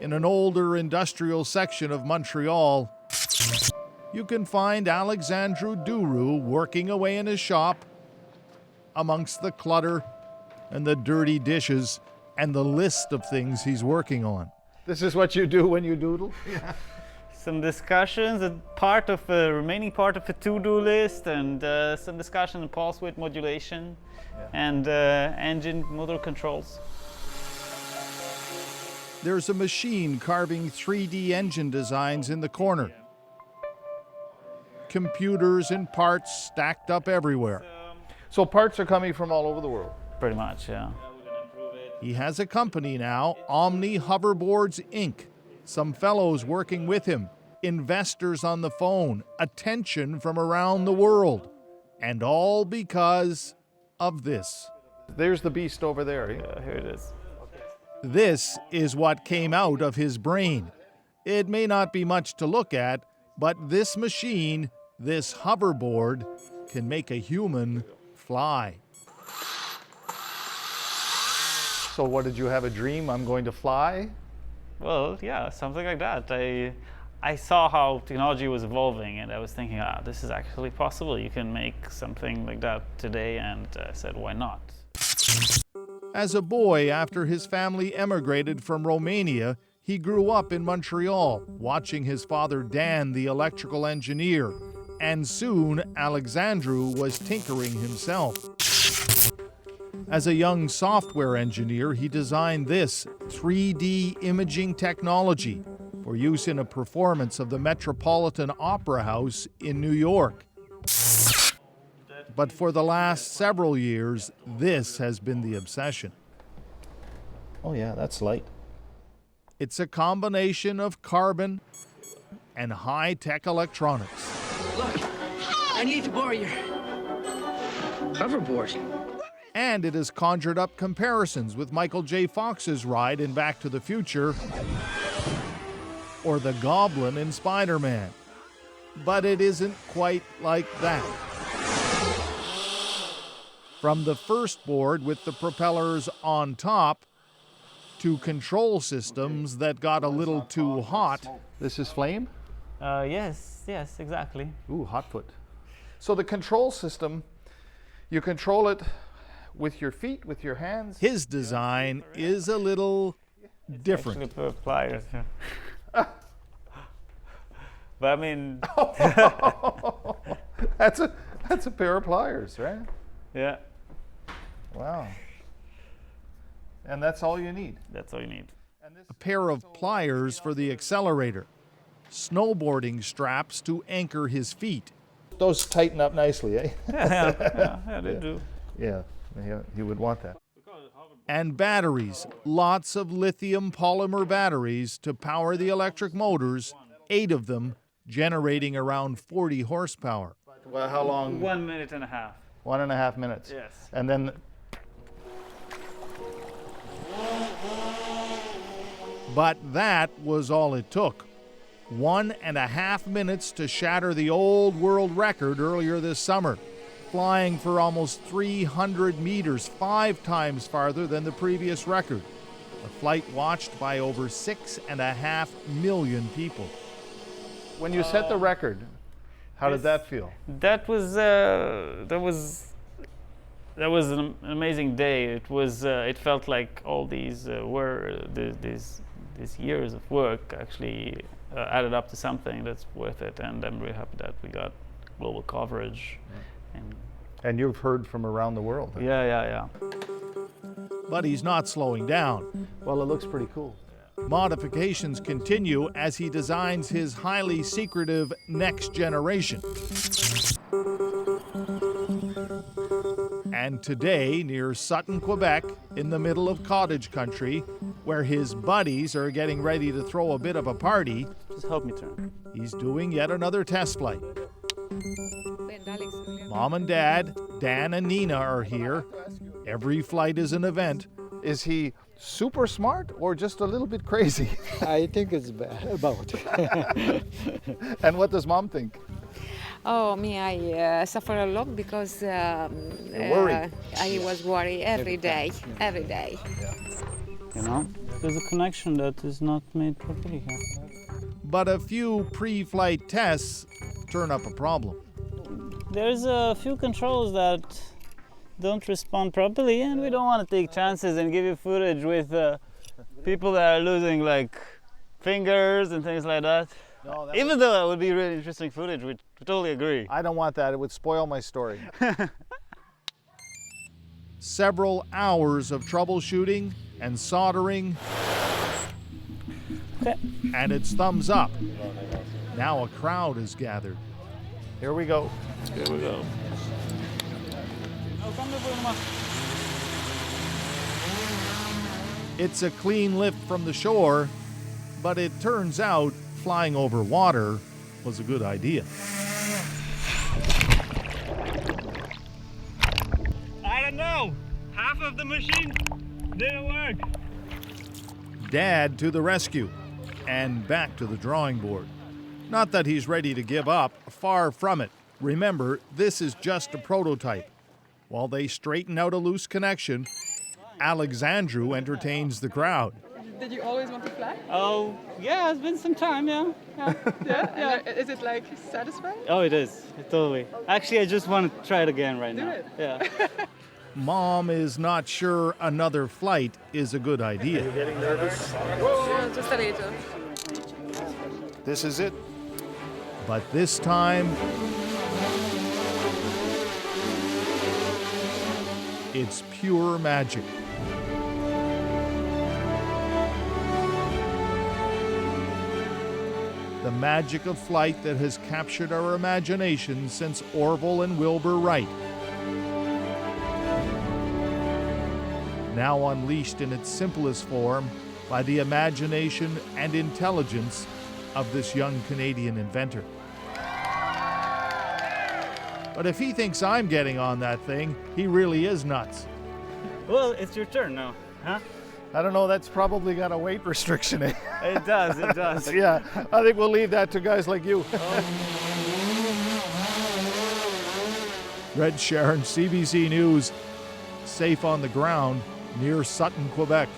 in an older industrial section of Montreal, you can find Alexandru Duru working away in his shop amongst the clutter and the dirty dishes and the list of things he's working on. This is what you do when you doodle? Some discussions, remaining part of a to-do list, and some discussion on pulse width modulation and engine motor controls. There's a machine carving 3D engine designs in the corner. Computers and parts stacked up everywhere. So parts are coming from all over the world? Pretty much, yeah. He has a company now, Omni Hoverboards Inc. Some fellows working with him, investors on the phone, attention from around the world. And all because of this. There's the beast over there. Yeah, here it is. This is what came out of his brain. It may not be much to look at, but this machine, this hoverboard, can make a human fly. So what, did you have a dream? I'm going to fly? Well, yeah, something like that. I saw how technology was evolving, and I was thinking, this is actually possible. You can make something like that today, and I said, why not? As a boy, after his family emigrated from Romania, he grew up in Montreal, watching his father Dan, the electrical engineer, and soon Alexandru was tinkering himself. As a young software engineer, he designed this 3D imaging technology for use in a performance of the Metropolitan Opera House in New York. But for the last several years, this has been the obsession. Oh yeah, that's light. It's a combination of carbon and high-tech electronics. Look, I need to borrow your hoverboard. And it has conjured up comparisons with Michael J. Fox's ride in Back to the Future or the Goblin in Spider-Man. But it isn't quite like that. From the first board with the propellers on top to control systems that got a little too hot. This is flame? Yes, exactly. Ooh, hot foot. So the control system, you control it with your feet, with your hands? His design is a little different. Actually, pliers. But I mean, that's a pair of pliers, right? yeah, Wow. And that's all you need? that's all you need. A pair of pliers for the accelerator. Snowboarding straps to anchor his feet. Those tighten up nicely, eh? Yeah, they do. Yeah, you would want that. And batteries, lots of lithium polymer batteries to power the electric motors, 8 of them generating around 40 horsepower. Well, how long? 1 minute and a half. 1.5 minutes. Yes. And then But that was all it took. 1.5 minutes to shatter the old world record earlier this summer, flying for almost 300 meters, 5 times farther than the previous record. A flight watched by over 6.5 million people. when you set the record, how did that feel? That was an amazing day. It felt like all these these years of work actually added up to something that's worth it, and I'm really happy that we got global coverage. And you've heard from around the world. Huh? Yeah. But he's not slowing down. Well, it looks pretty cool. Modifications continue as he designs his highly secretive next generation. And today, near Sutton, Quebec, in the middle of cottage country, where his buddies are getting ready to throw a bit of a party, Just help me turn. he's doing yet another test flight. Mom and Dad, Dan and Nina are here. Every flight is an event. Is he super smart or just a little bit crazy? I think it's about. And what does Mom think? Oh, me, I suffer a lot because worried. I was worried every day. You know? There's a connection that is not made properly here. But a few pre-flight tests turn up a problem. There's a few controls that don't respond properly, and we don't want to take chances and give you footage with people that are losing like fingers and things like that. No, Even though that would be really interesting footage, we totally agree. I don't want that. It would spoil my story. Several hours of troubleshooting and soldering, Okay. and it's thumbs up. Now a crowd is gathered. Here we go. Here we go. It's a clean lift from the shore, but it turns out flying over water was a good idea. I don't know. Half of the machine didn't work. Dad to the rescue and back to the drawing board. Not that he's ready to give up, far from it. Remember, this is just a prototype. While they straighten out a loose connection, Alexandru entertains the crowd. Did you always want to fly? Oh, yeah, it's been some time, yeah. Yeah? Is it like satisfying? Oh, it is. Totally. Actually, I just want to try it again right now. it. Yeah. Mom is not sure another flight is a good idea. Yeah, just a little. This is it. But this time, it's pure magic. The magic of flight that has captured our imagination since Orville and Wilbur Wright. Now unleashed in its simplest form by the imagination and intelligence of this young Canadian inventor. But if he thinks I'm getting on that thing, he really is nuts. Well, it's your turn now, huh? I don't know. That's probably got a weight restriction. It does, it does. Yeah, I think we'll leave that to guys like you. Red Sharon, CBC News, safe on the ground near Sutton, Quebec.